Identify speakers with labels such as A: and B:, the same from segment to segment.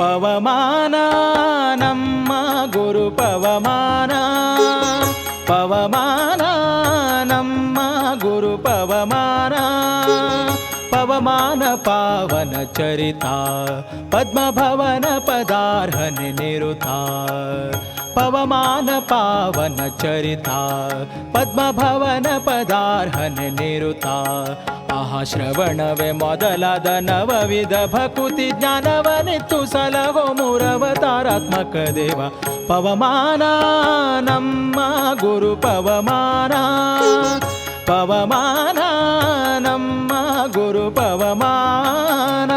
A: ಪವಮಾನ ನಮ್ಮ ಗುರು ಪವಮಾನ, ಪವಮಾನ ನಮ್ಮ ಗುರು ಪವಮಾನ. ಪವಮಾನ ಪಾವನ ಚರಿತ ಪದ್ಮಭವನ ಪದಾರ್ಹನೆ ನಿರುತ. ಪವಮಾನ ಪಾವನ ಚರಿತ ಪದ್ಮಭವನ ಪದಾರ್ಹನೆ ನಿರುತ. ಆಹಾ ಶ್ರವಣವೇ ಮೊದಲಾದ ನವವಿಧ ಭಕುತಿ ಜ್ಞಾನವನಿತ್ತು ಸಲಹೋ ಮೂರವತಾರಾತ್ಮಕ ದೇವ. ಪವಮಾನ ನಮ್ಮ ಗುರು ಪವಮಾನ, ಪವಮಾನ ನಮ್ಮ ಗುರು ಪವಮಾನ.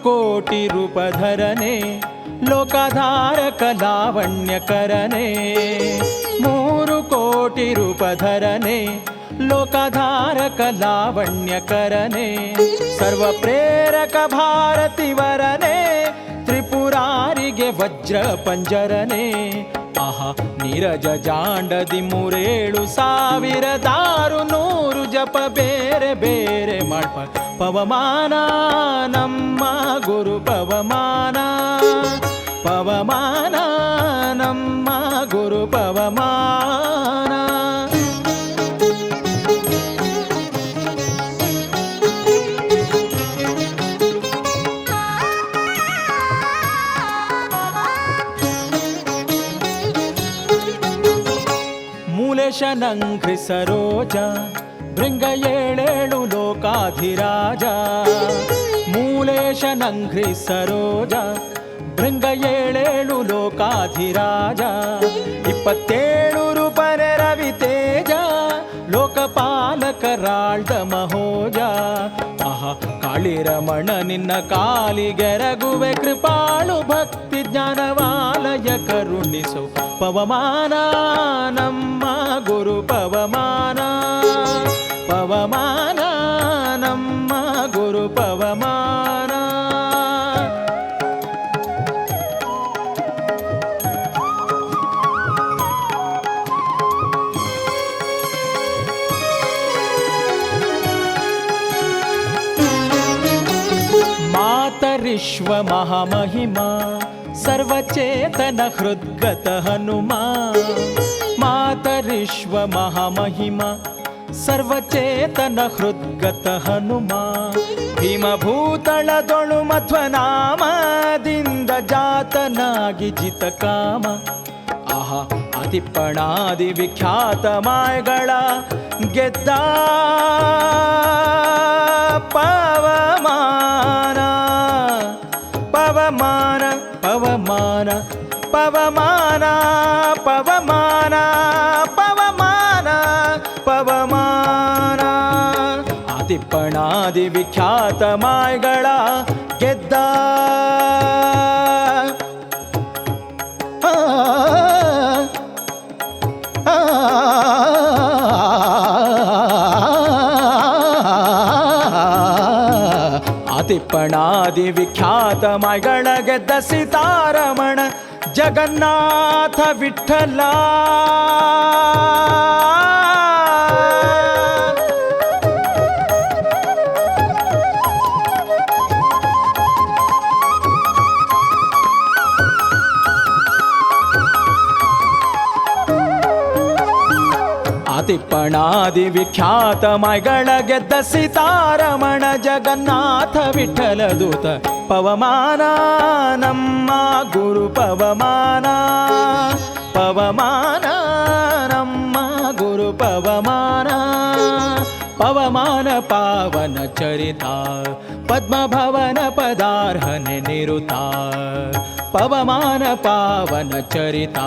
A: ಕೋಟಿ ರೂಪಧರನೆ ಲೋಕಾಧಾರಕ ಲಾವಣ್ಯಕರನೆ. 3 ಕೋಟಿ ರೂಪಧರನೆ ಲೋಕಾಧಾರಕ ಲಾವಣ್ಯಕರನೆ. ಸರ್ವ ಪ್ರೇರಕ ಭಾರತಿವರನೆ ತ್ರಿಪುರಾರಿಗೆ ವಜ್ರ ಪಂಜರನೆ. ಆಹಾ ನೀರಜ ಜಾಂಡದಿ 37,600 ಜಪ ಬೇರೆ ಬೇರೆ ಮಾಡ್ಪ. ಪವಮಾನ ನಮ್ಮ ಗುರು ಪವಮಾನ, ಪವಮಾನ ನಮ್ಮ ಗುರು ಪವಮಾನ. ಮೂಲೇಶನಂಘ್ರಿ ಸರೋಜ ಭೃಂಗ 7 ಲೋಕಾಧಿರಾಜ. ಮೂಲೇಶನಂಘ್ರಿ ಸರೋಜ ಭೃಂಗ 7 ಲೋಕಾಧಿರಾಜ. 27 ರೂಪರೆ ರವಿ ತೇಜ ಲೋಕಪಾಲಕರಾಳ್ದ ಮಹೋಜ. ಆಹಾ ಕಾಳಿರಮಣ ನಿನ್ನ ಕಾಲಿಗೆರಗುವೆ ಕೃಪಾಳು ಭಕ್ತಿ ಜ್ಞಾನವಾಲಯ ಕರುಣಿಸು. ಪವಮಾನ ನಮ್ಮ ಗುರು ಪವಮಾನ, ಪವಮಾನ ನಮ್ಮ ಗುರು ಪವಮಾನ. ಮಾತರಿಶ್ವ ಮಹಾಮಹಿಮಾ ಸರ್ವಚೇತನ ಹೃದ್ಗತ ಹನುಮ. ಮಾತರಿಶ್ವ ಮಹಾಮಹಿಮಾ ಸರ್ವಚೇತನ ಹೃದ್ಗತ ಹನುಮ. ಭೀಮಭೂತಳದೊಳು ಮಧ್ವನಾಮದಿಂದ ಜಾತನಾಗಿ ಜಿತ ಕಾಮ. ಆಹಾ ಅತಿಪ್ಪಣಾದಿ ವಿಖ್ಯಾತ ಮಾಯಗಳ ಗೆದ್ದ ಪವಮಾನ, ಪವಮಾನ ಪವಮಾನ ಪವಮಾನ ಪವಮಾನ ಪವಮಾನ ಪವಮಾನ. ಆದಿಪ್ಪಣಾದಿ ವಿಖ್ಯಾತ ಮಾಯಗಳ ಗೆದ್ದ ಆದಿಪ್ಪಣಾದಿ ವಿಖ್ಯಾತ ಮಾಯಗಳ ಗೆದ್ದ ಸೀತಾರಮಣ ಜಗನ್ನಾಥ ವಿಠಲ. ಆದಿಪ್ಪಣಾದಿ ವಿಖ್ಯಾತ ಮಾಯಗಳ ಗೆದ್ದ ಸೀತಾರಮಣ ಜಗನ್ನಾಥ ವಿಠಲ ದೂತ. ಪವಮಾನ ನಮ್ಮ ಗುರು ಪವಮಾನ, ಪವಮಾನ ನಮ್ಮ ಗುರು ಪವಮಾನ. ಪವಮಾನ ಪಾವನ ಚರಿತ ಪದ್ಮಭವನ ಪದಾರ್ಹನೆ ನಿರುತ. ಪವಮಾನ ಪಾವನ ಚರಿತ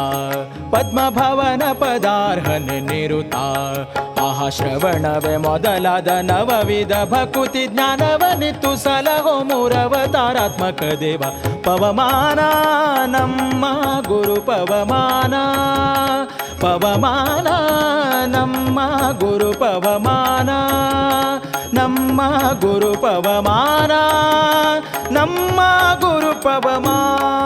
A: ಪದ್ಮಭವನ ಪದಾರ್ಹನೆ ನಿರುತ. ಆಹಾ ಶ್ರವಣವೇ ಮೊದಲಾದ ನವವಿಧ ಭಕುತಿ ಜ್ಞಾನವನಿತ್ತು ಸಲಹೋ ಮೂರವತಾರಾತ್ಮಕ ದೇವ. ಪವಮಾನ ನಮ್ಮ ಗುರು ಪವಮಾನ, ಪವಮಾನ ನಮ್ಮ ಗುರು ಪವಮಾನ, ನಮ್ಮ ಗುರು ಪವಮಾನ, ನಮ್ಮ ಗುರು ಪವಮಾನ.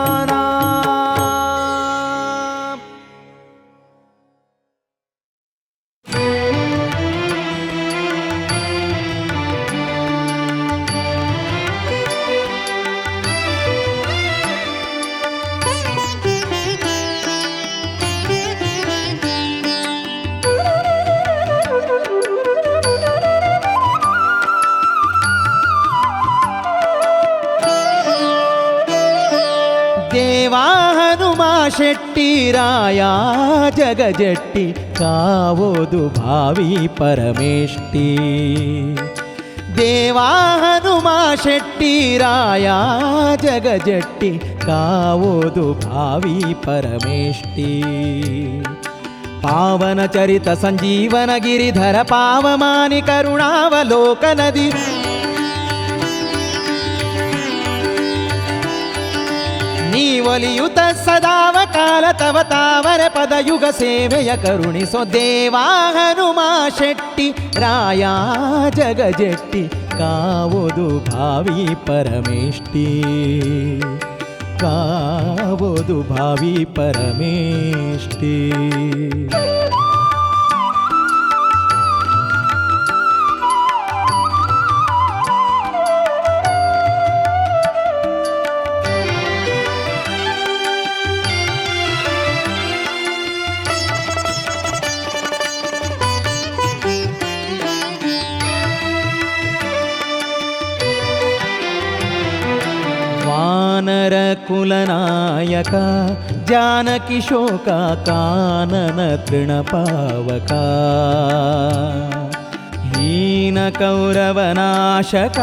A: ದೇವಾ ಹನುಮ ಶೆಟ್ಟಿ ರಾಯ ಜಗಜಟ್ಟಿ ಕಾವೋದು ಭಾವಿ ಪರಮೇಷ್ಟಿ. ದೇವಾ ಹನುಮ ಶೆಟ್ಟಿ ರಾಯ ಜಗಜಟ್ಟಿ ಕಾವೋದು ಭಾವಿ ಪರಮೇಷ್ಟಿ. ಪಾವನ ಚರಿತ ಸಂಜೀವನ ಗಿರಿಧರ ಪಾವಮಾನಿ ಕರುಣಾವಲೋಕನದಿ ನೀವಲಿಯುತ ಸದಾವ ಕಾಲ ತವ ತಾವರ ಪದಯುಗ ಸೇವೆಯ ಕರುಣಿಸೋ. ದೇವಾ ಹನುಮ ಶೆಟ್ಟಿ ರಾಯ ಜಗಜಟ್ಟಿ ಕಾವೋದು ಭಾವಿ ಪರಮೇಷ್ಟಿ. ಕಾವೋದು ಭಾವಿ ಪರಮೇಷ್ಟಿ. ವಾನರ ಕುಲನಾಯಕ ಜಾನಕಿ ಶೋಕ ಕಾನನ ತೃಣಪಾವಕ. ಹೀನ ಕೌರವನಾಶಕ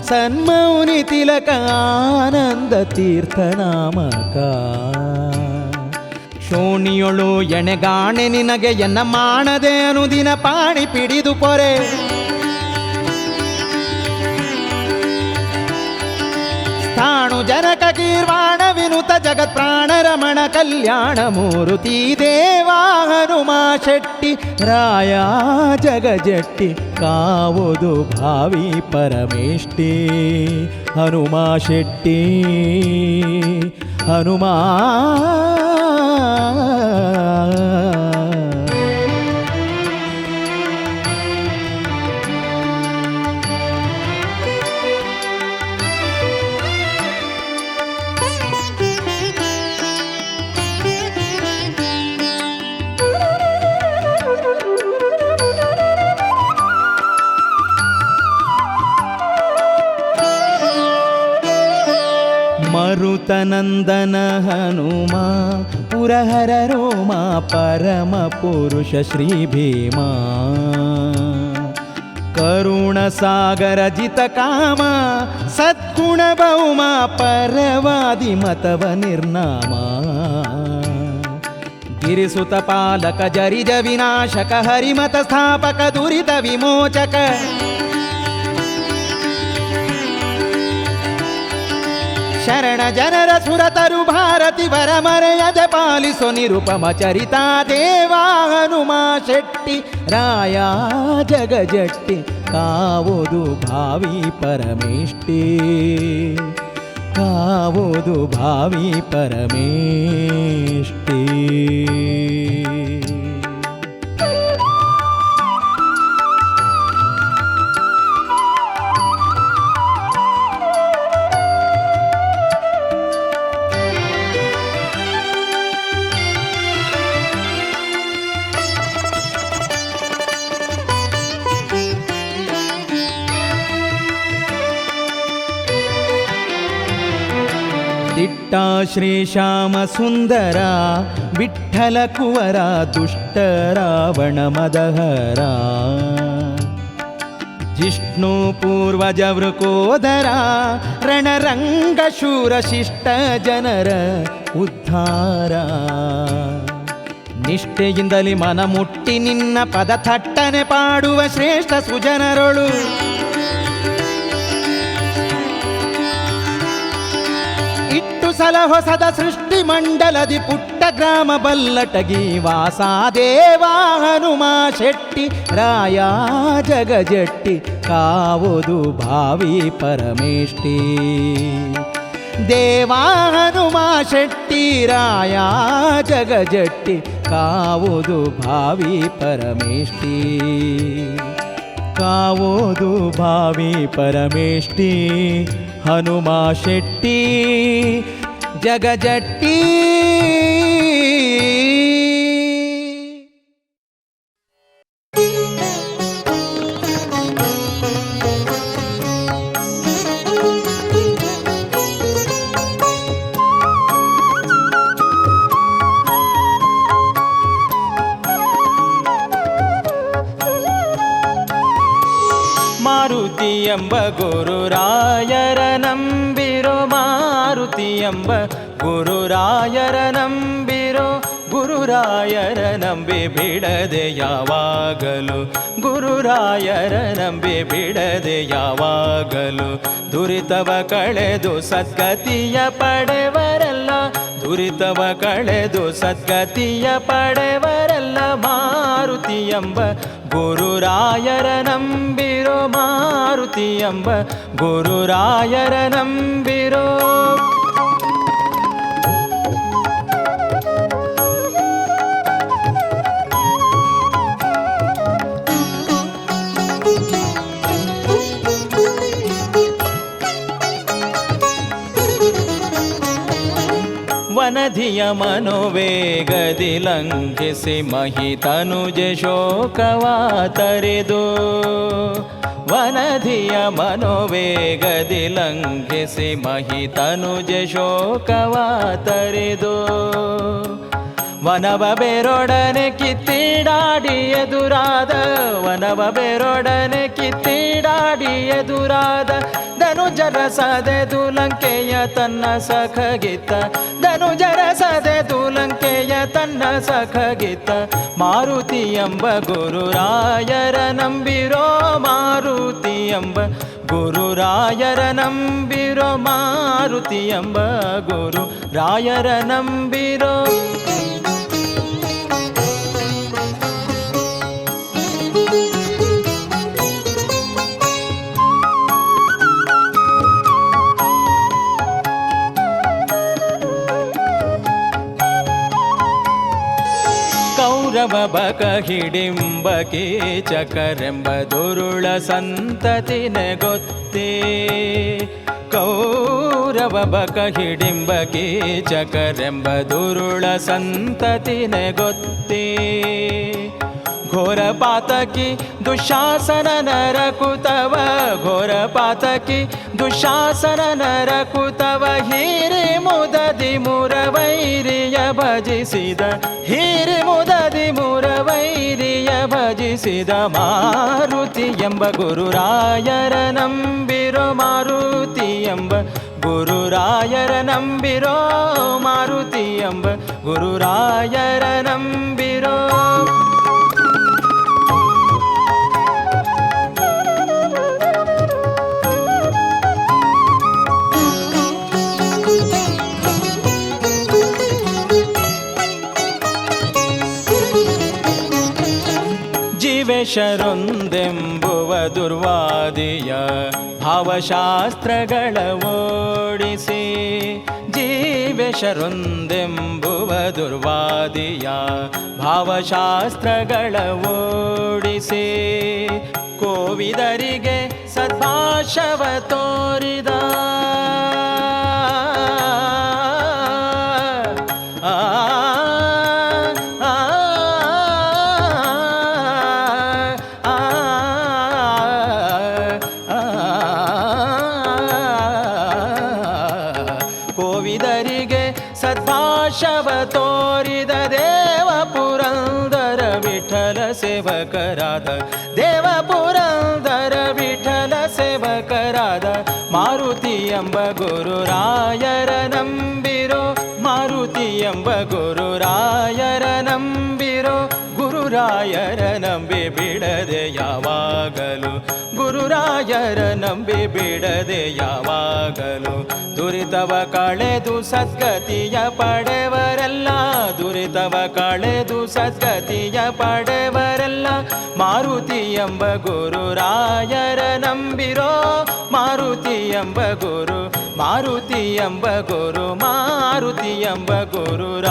A: ಸನ್ಮೌನಿ ತಿಲಕ ಆನಂದ ತೀರ್ಥನಾಮಕ. ಶೋಣಿಯೊಳು ಎಣೆಗಾಣೆ ನಿನಗೆ ಎನ್ನ ಮಾಡದೆ ಅನುದಿನ ಪಾಣಿ ಪಿಡಿದು ಪೊರೆ. ತಾಣು ಜನಕ ಗೀರ್ವಾಣ ವಿನುತ ಜಗತ್ ಪ್ರಾಣ ರಮಣ ಕಲ್ಯಾಣ ಮೂರುತಿ. ದೇವಾ ಹನುಮ ಶೆಟ್ಟಿ ರಾಯ ಜಗಜಟ್ಟಿ ಕಾವೋದು ಭಾವಿ ಪರಮೇಷ್ಟಿ. ಹನುಮ ಶೆಟ್ಟಿ ಹನುಮ ಮರುತನಂದನ ಹನುಮ ಪುರಹರ ರೋಮ ಪರಮ ಪುರುಷ ಶ್ರೀ ಭೀಮ. ಕರುಣ ಸಾಗರ ಜಿತ ಕಾಮ ಸದ್ಗುಣ ಭೌಮ ಪರವಾದಿ ಮತವ ನಿರ್ನಾಮ. ಗಿರಿಸುತ ಪಾಲಕ ಜರಿಜ ವಿನಾಶಕ ಹರಿಮತ ಸ್ಥಾಪಕ ದುರಿತ ವಿಮೋಚಕ. ಶರಣ ಜನರ ಸುರತರು ಭಾರತಿ ವರ ಮರೆಯದೆ ಪಾಲಿಸೋ ನಿರುಪಮ ಚರಿತ. ದೇವಾ ಹನುಮ ಶೆಟ್ಟಿ ರಾಯ ಜಗಜಟ್ಟಿ ಕಾವೋದು ಭಾವಿ ಪರಮೇಷ್ಟಿ. ಕಾವೋದು ಭಾವಿ ಪರಮೇಷ್ಟಿ. ದಿಟ್ಟ ಶ್ರೀ ಶ್ಯಾಮ ಸುಂದರ ವಿಠ್ಠಲ ಕುವರ ದುಷ್ಟ ರಾವಣ ಮದಹರ. ಜಿಷ್ಣು ಪೂರ್ವಜ ವೃಕೋದರ ರಣರಂಗ ಶೂರ ಶಿಷ್ಟ ಜನರ ಉದ್ಧಾರ. ನಿಷ್ಠೆಯಿಂದಲಿ ಮನ ಮುಟ್ಟಿ ನಿನ್ನ ಪದ ಥಟ್ಟನೆ ಪಾಡುವ ಶ್ರೇಷ್ಠ ಸುಜನರೊಳು. ಇಟ್ಟು ಸಲ ಹೊಸದ ಸೃಷ್ಟಿ ಮಂಡಲದಿ ಪುಟ್ಟ ಗ್ರಾಮ ಬಲ್ಲಟಗಿ ವಾಸ. ದೇವಾ ಹನುಮ ಶೆಟ್ಟಿ ರಾಯ ಜಗಜಟ್ಟಿ ಕಾವೋದು ಭಾವಿ ಪರಮೇಷ್ಟಿ. ದೇವಾ ಹನುಮ ಶೆಟ್ಟಿ ರಾಯ ಜಗಜಟ್ಟಿ ಕಾವೋದು ಭಾವಿ ಪರಮೇಷ್ಟಿ. ಕಾವೋದು ಭಾವಿ ಪರಮೇಷ್ಟಿ. ಹನುಮ ಶೆಟ್ಟಿ ಜಗಜಟ್ಟಿ. ಎಂಬ ಗುರುರಾಯರ ನಂಬಿರೋ ಮಾರುತಿ ಎಂಬ ಗುರುರಾಯರ ನಂಬಿರೋ ಗುರುರಾಯರ ನಂಬಿ ಬಿಡದೆ ಯಾವಾಗಲು ಗುರುರಾಯರ ನಂಬಿ ಬಿಡದೆ ಯಾವಾಗಲು ದುರಿತವ ಕಳೆದು ಸದ್ಗತಿಯ ಪಡೆವರಲ್ಲ ದುರಿತವ ಕಳೆದು ಸದ್ಗತಿಯ ಪಡೆವರಲ್ಲ ಮಾರುತಿ ಎಂಬ ಗುರುರಾಯರ ನಂಬಿರೋ ಮಾರುತಿ ಎಂಬ ಗುರುರಾಯರ ನಂಬಿರೋ ವನಧಿಯ ಮನೋವೇಗದಿ ಲಂಘಿಸಿ ಮಹಿತನುಜ ಶೋಕವ ತರಿದು ವನಧಿಯ ಮನೋವೇಗದಿ ಲಂಘಿಸಿ ಮಹಿತನುಜ ಶೋಕವ ತರಿದು ವನವ ಬೇರೊಡನೆ ಕಿತ್ತಿಡಾಡಿ ಎದುರಾದ ವನವ ಬೇರೊಡನೆ ಕಿತ್ತಿಡಾಡಿ ಎದುರಾದ ಧನುಜರ ಸದೆದು ಲಂಕೆಯ ತನ್ನ ಸಖಗಿತ್ತ ಧನುಜರ ಸದೆದು ಲಂಕೆಯ ತನ್ನ ಸಖಗಿತ್ತ ಮಾರುತಿ ಎಂಬ ಗುರುರಾಯರ ನಂಬಿರೋ ಮಾರುತಿ ಎಂಬ ಗುರುರಾಯರ ನಂಬಿರೋ ಮಾರುತಿ ಎಂಬ ಗುರುರಾಯರ ನಂಬಿರೋ ಕೌರವ ಬಕ ಹಿಡಿಂಬ ಕೀಚಕರೆಂಬ ದುರುಳ ಸಂತತಿನೆ ಗೊತ್ತೇ ಕೌರವ ಬಕ ಹಿಡಿಂಬ ಕೀಚಕರೆಂಬ ದುರುಳ ಸಂತತಿನೆ ಗೊತ್ತೇ ಘೋರ ಪಾತಕಿ ದುಶಾಸನ ನರಕುತವ ಘೋರ ಪಾತಕಿ ದುಶಾಸನ ನರಕುತವ ಹೀರೆ ಮುದದಿ ಮುರವೈರಿಯ ಭಜಿಸಿದ ಹೀರೆ ಮುದದಿ ಮುರವೈರಿಯ ಭಜಿಸಿದ ಮಾರುತಿ ಎಂಬ ಗುರುರಾಯರ ನಂಬಿರೋ ಮಾರುತಿ ಎಂಬ ಗುರುರಾಯರ ನಂಬಿರೋ ಮಾರುತಿ ಎಂಬ ಗುರುರಾಯರ ನಂಬಿರೋ ಜೀವೇಶರೊಂದೆಂಬುವ ದುರ್ವಾದಿಯ ಭಾವಶಾಸ್ತ್ರಗಳ ಓಡಿಸಿ ಜೀವೇಶರೊಂದೆಂಬುವ ದುರ್ವಾದಿಯ ಭಾವಶಾಸ್ತ್ರಗಳ ಓಡಿಸಿ ಕೋವಿದರಿಗೆ ಸದ್ಭಾಷವ ತೋರಿದ ಕೋವಿದರಿಗೆ ಸದ್ಭಾಷವ ತೋರಿದ ದೇವ ಪುರಂದರ ವಿಠಲ ಸೇವಕರಾದ ದೇವ ಪುರಂದರ ವಿಠಲ ಸೇವಕರಾದ ಮಾರುತಿ ಎಂಬ ಗುರುರಾಯರ ನಂಬಿರೋ ಮಾರುತಿ ಎಂಬ ಗುರುರಾಯರ ನಂಬಿರೋ ಗುರುರಾಯರ ನಂಬಿ ಬಿಡದೆ ಯಾವಾಗಲು ಗುರುರಾಯರ ನಂಬಿ ಬಿಡದೆ ಯಾವಾಗಲು ದುರಿತವ ಕಳೆದು ಸದ್ಗತಿಯ ಪಡೆವರೆಲ್ಲ ದುರಿತವ ಕಳೆದು ಸದ್ಗತಿಯ ಪಡೆವರೆಲ್ಲ ಮಾರುತಿ ಎಂಬ ಗುರುರಾಯರ ನಂಬಿರೋ ಮಾರುತಿ ಎಂಬ ಗುರು ಮಾರುತಿ ಎಂಬ ಗುರು ಮಾರುತಿ ಎಂಬ ಗುರುರಾಯ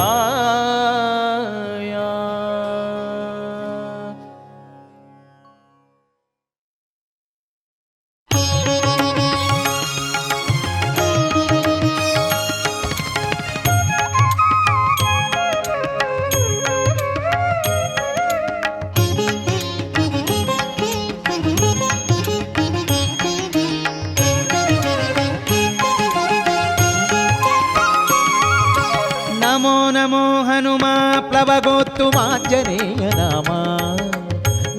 A: ನಮೋ ಹನುಮ ಪ್ಲವಗೋತ್ತು ಮಾಂಜನೇಯ ನಾಮ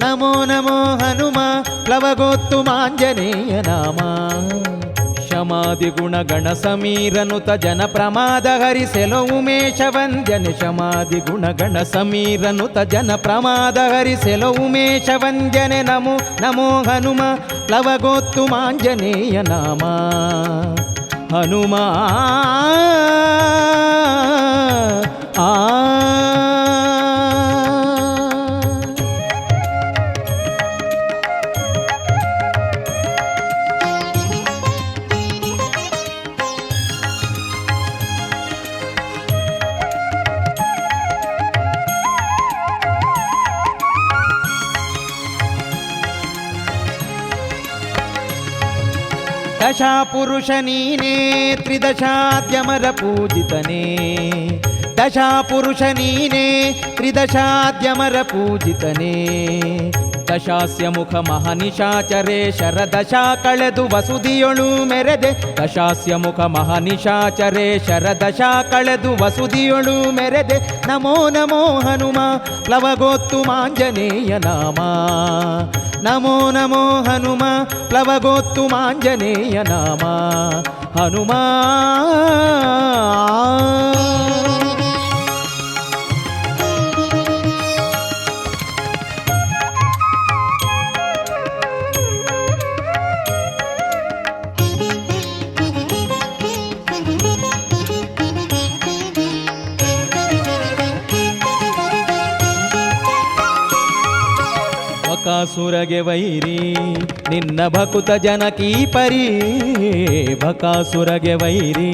A: ನಮೋ ನಮೋ ಹನುಮ ಪ್ಲವಗೋತ್ತು ಮಾಂಜನೇಯ ನಾಮ. ಶಮಾದಿ ಗುಣಗಣ ಸಮೀರನುತ ಜನ ಪ್ರಮಾದ ಹರಿಸೆಲೋ ಉಮೇಶ ವಂದ್ಯನೆ. ಶಮಾದಿ ಗುಣಗಣ ಸಮೀರನುತ ಜನ ಪ್ರಮಾದ ಹರಿಸೆಲೋ ಉಮೇಶ ವಂದ್ಯನೆ. ನಮೋ ನಮೋ ಹನುಮ ಪ್ಲವಗೋತ್ತು ಮಾಂಜನೇಯ ನಾಮ. ಹನುಮ ಆ ದಶಾಪುರುಷ ನೀನೇ ತ್ರಿದಶಾದ್ಯಮರ ಪೂಜಿತನೇ. ದಶಾಪುರುಷ ನೀನೇ ತ್ರಿದಶಾದ್ಯಮರ ಪೂಜಿತನೇ. ದಶಾಸ್ಯ ಮುಖ ಮಹನಿಶಾಚರೇ ಶರದಶಾ ಕಳೆದು ವಸುದಿಯೊಳು ಮೆರೆದೆ. ದಶಾಸ್ಯ ಮುಖ ಮಹನಿಶಾಚರೇ ಶರದಶಾ ಕಳೆದು ವಸುದಿಯೊಳು ಮೆರೆದೆ. ನಮೋ ನಮೋ ಹನುಮ ಪ್ಲವಗೋತ್ತು ಮಾಂಜನೇಯ ನಾಮ. ನಮೋ ನಮೋ ಹನುಮ ಪ್ಲವಗೋತ್ತು ಮಾಂಜನೇಯ ನಾಮ. ಹನುಮ ಬಕಾಸುರಗೆ ವೈರಿ ನಿನ್ನ ಭಕುತ ಜನಕೀ ಪರಿ. ಬಕಾಸುರಗೆ ವೈರಿ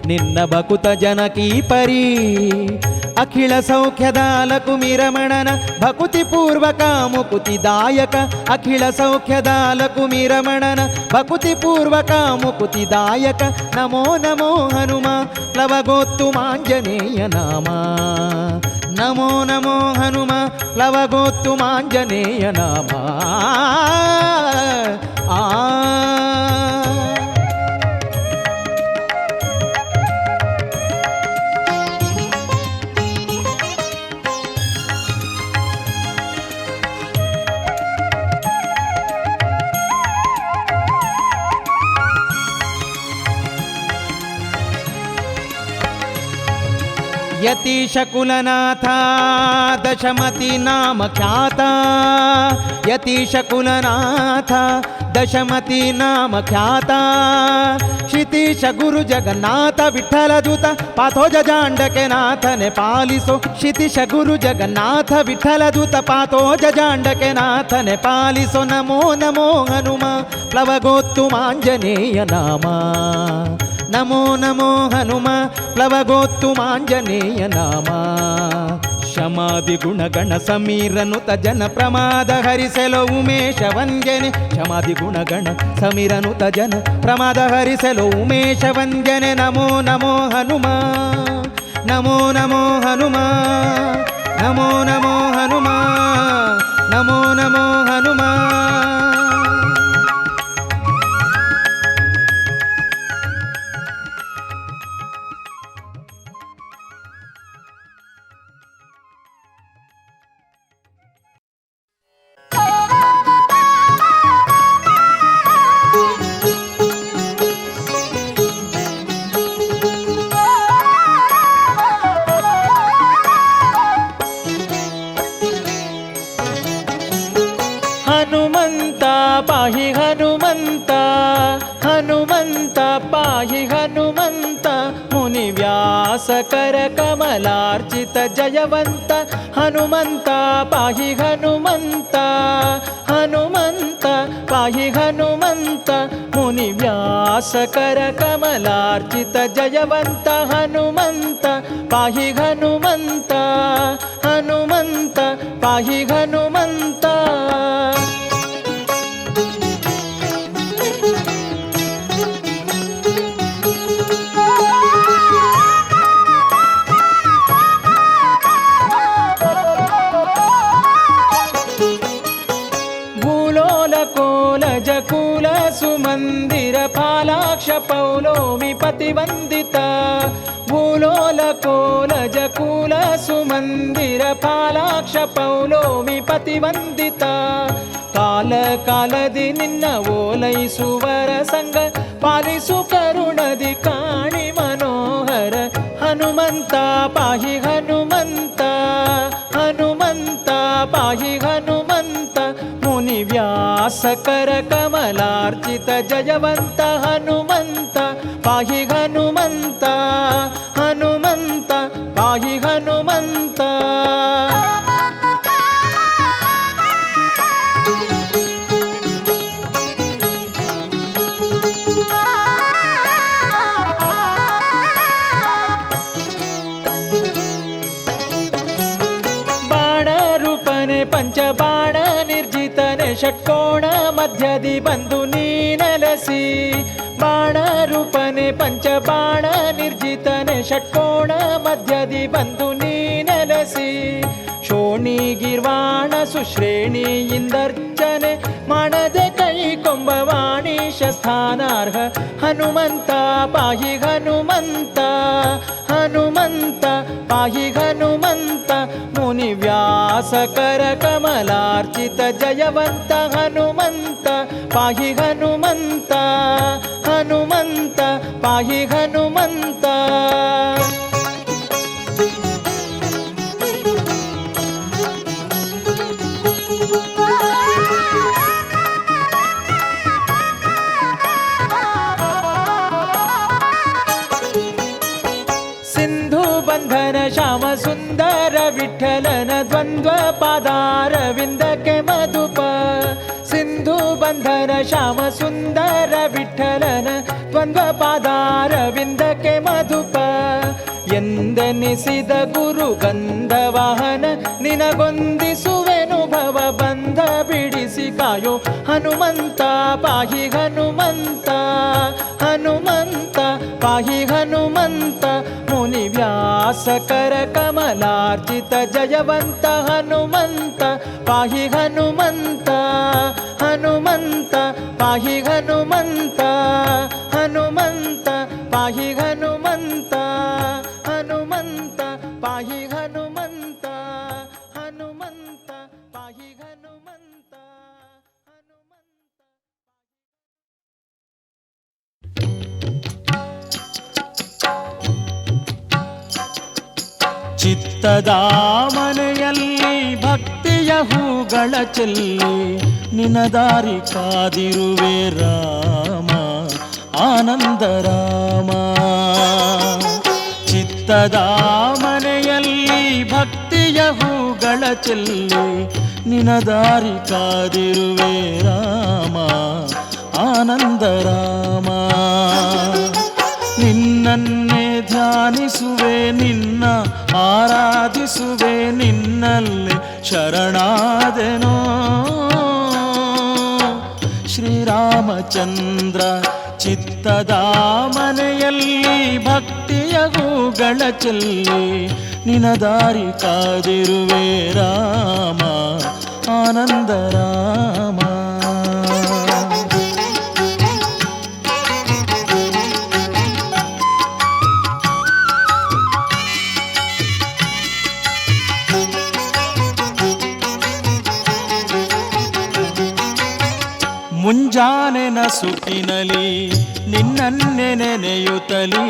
A: ನಿನ್ನ ಭಕುತ ಜನಕೀ ಪರಿ. ಅಖಿಳ ಸೌಖ್ಯದ ಲಕುಮಿರಮಣನ ಭಕುತಿ ಪೂರ್ವಕ ಮುಕುತಿದಾಯಕ. ಅಖಿಳ ಸೌಖ್ಯದ ಲಕುಮಿರಮಣನ ಭಕುತಿ ಪೂರ್ವಕ ಮುಕುತಿದಾಯಕ. ನಮೋ ನಮೋ ಹನುಮ ಪ್ಲವಗೋತ್ತು ಮಾಂಜನೇಯ ನಾಮ. ನಮೋ ನಮೋ ಹನುಮ ಪ್ಲವಗೋತ್ತು ಮಾಂಜನೇಯ ನಾಮ. ಆ ಯತೀಶ ಕುಲನಾಥ ದಶಮತಿ ನಾಮ ಖ್ಯಾತ. ಯತೀಶ ಕುಲನಾಥ ದಶಮತಿ ನಾಮ ಖ್ಯಾತ. ಕ್ಷಿತೀಶ ಗುರು ಜಗನ್ನಾಥ ವಿಠಲ ದೂತ ಪಾಥೋಜ ಜಾಂಡಕೆ ನಾಥನೆ ಪಾಲಿಸೋ. ಕ್ಷಿತೀಶ ಗುರು ಜಗನ್ನಾಥ ವಿಠಲ ದೂತ ಪಾಥೋಜ ಜಾಂಡಕೆ ನಾಥನೆ ಪಾಲಿಸೋ. ನಮೋ ನಮೋ ಹನುಮ ಪ್ಲವಗೋತ್ತು ಮಾಂಜನೇಯ ನಾಮ. ನಮೋ ನಮೋ ಹನುಮ ಪ್ಲವಗೋತ್ತು ಮಾಂಜನೇಯ ನಾಮ. ಶಮಾದಿ ಗುಣಗಣ ಸಮೀರನುತ ಜನ ಪ್ರಮಾದ ಹರಿಸೆಲೋ ಉಮೇಶ ವಂದ್ಯನೆ. ಶಮಾದಿ ಗುಣಗಣ ಸಮೀರನುತ ಜನ ಪ್ರಮಾದ ಹರಿಸೆಲೋ ಉಮೇಶ ವಂದ್ಯನೆ. ನಮೋ ನಮೋ ಹನುಮ ನಮೋ ನಮೋ ಹನುಮ ನಮೋ ನಮೋ ಹನುಮ ನಮೋ ನಮೋ ಹನುಮ.
B: ಹನುಮಂತ ಪಾಹಿ ಹನುಮಂತ ಹನುಮಂತ ಪಾಹಿ ಹನುಮಂತ ಮುನಿ ವ್ಯಾಸ ಕರ ಕಮಲಾರ್ಚಿತ ಜಯವಂತ ಹನುಮಂತ ಪಾಹಿ ಹನುಮಂತ ಹನುಮಂತ ಪಾಹಿ ಹನುಮಂತ ಮುನಿ ವ್ಯಾಸ ಕರ ಕಮಲಾರ್ಚಿತ ಜಯವಂತ ಹನುಮಂತ ಪಾಹಿ ಹನುಮಂತ ಹನುಮಂತ ಪಾಹಿ ಹನುಮಂತ. ಕುಲ ಸುಮಂದಿರ ಪಾಲಾಕ್ಷ ಪೌಲೋಮಿ ಪತಿವಂದಿತ ಭೂಲೋಲ ಕೋಲಜ ಕುಲ ಸುಮಂದಿರ ಪಾಲಾಕ್ಷ ಪೌಲೋಮಿ ಪತಿವಂದಿತ ಕಾಲ ಕಾಲದಿ ನಿನ್ನ ಓಲೈಸುವರ ಸಂಗ ಪಾಲಿಸು ಕರುಣದಿ ಕಾಣಿ ಮನೋಹರ ಹನುಮಂತ ಪಾಹಿ ಹನುಮಂತ ಹನುಮಂತ ಪಾಹಿ ಹನುಮಂತ ಮುನಿ ವ್ಯಾಸಕರ ಕಮಲಾರ್ಚಿತ ಜಯವಂತ ಹನುಮಂತ ಪಾಹಿ ಹನುಮಂತ ಹನುಮಂತ ಪಾಹಿ ಹನುಮಂತ. ಪಂಚಬಾಣ ನಿರ್ಜಿತನೆ ಷಟ್ಕೋಣ ಮಧ್ಯದಿ ಬಂದು ನೀ ನೆಲೆಸಿ ಬಾಣ ರೂಪನೆ ಪಂಚಬಾಣ ನಿರ್ಜಿತನೆ ಷಟ್ಕೋಣ ಮಧ್ಯದಿ ಬಂದು ನೀ ನೆಲೆಸಿ ಶೋಣಿ ಗಿರ್ವಾಣ ಸುಶ್ರೇಣಿ ಇಂದರ್ಚನೆ ಮಾಡದೆ ಕೈ ಕೊಂಬವಾಣೀಶ ಸ್ಥಾನಾರ್ಹ ಹನುಮಂತ ಪಾಹಿ ಹನುಮಂತ ಹನುಮಂತ ಪಾಹಿ ಹನುಮಂತ ಮುನಿ ವ್ಯಾಸಕರ ಕಮಲಾರ್ಚಿತ ಜಯವಂತ ಹನುಮಂತ ಪಾಹಿ ಹನುಮಂತ ಹನುಮಂತ ಪಾಹಿ ಹನುಮಂತ. ಬಂಧನ ಶ್ಯಾಮ ಸುಂದರ ವಿಠಲನ ದ್ವಂದ್ವ ಪಾದಾರವಿಂದಕ್ಕೆ ಮಧುಪ ಸಿಂಧು ಬಂಧನ ಶ್ಯಾಮ ಸುಂದರ ವಿಠಲನ ದ್ವಂದ್ವ ಪಾದಾರವಿಂದಕ್ಕೆ ಮಧುಪ ಎಂದೆನಿಸಿದ ಗುರು ಗಂಧವಾಹನ ನಿನಗೊಂದಿಸುವೆನು ಭವ ಬಂಧ ಬಿಡಿಸಿ ಕಾಯೋ ಹನುಮಂತ ಪಾಹಿ ಹನುಮಂತ ಹನುಮಂತ ಪಾಹಿ ಹನುಮಂತ ಮುನಿ ವ್ಯಾಸಕರ ಕಮಲಾರ್ಚಿತ ಜಯವಂತ ಹನುಮಂತ ಪಾಹಿ ಹನುಮಂತ ಹನುಮಂತ ಪಾಹಿ ಹನುಮಂತ ಹನುಮಂತ ಪಾಹಿ ಹನುಮಂತ ಹನುಮಂತ ಪಾಹಿ ಹನುಮಂತ ಹನುಮಂತ ಪಾಹಿ ಹನುಮಂತ ಹನುಮಂತ.
C: ಚಿತ್ತದ ಮನೆಯಲ್ಲಿ ಭಕ್ತಿಯ ಹೂಗಳ ಚೆಲ್ಲಿ ನಿನ್ನ ದಾರಿ ಕಾದಿರುವೆ ರಾಮ ಆನಂದ ರಾಮ. ಚಿತ್ತದ ಮನೆಯಲ್ಲಿ ಭಕ್ತಿಯ ಹೂಗಳ ಚೆಲ್ಲಿ ನಿನ್ನ ದಾರಿ ಕಾದಿರುವೆ ರಾಮ ಆನಂದ ರಾಮ. ನಿನ್ನನ್ನೇ ಧ್ಯಾನಿಸುವೆ ನಿನ್ನ ಆರಾಧಿಸುವೆ ನಿನ್ನಲ್ಲಿ ಶರಣಾದೆನೋ ಶ್ರೀರಾಮಚಂದ್ರ. ಚಿತ್ತದ ಮನೆಯಲ್ಲಿ ಭಕ್ತಿಯ ಹೂಗಳ ಚೆಲ್ಲಿ ನಿನ್ನ ದಾರಿ ಕಾದಿರುವೆ ರಾಮ ಆನಂದ ರಾಮ. ಮುಂಜಾನೆ ನಸುಕಿನಲಿ ನಿನ್ನನ್ನೆ ನೆನೆಯುತ್ತಲಿ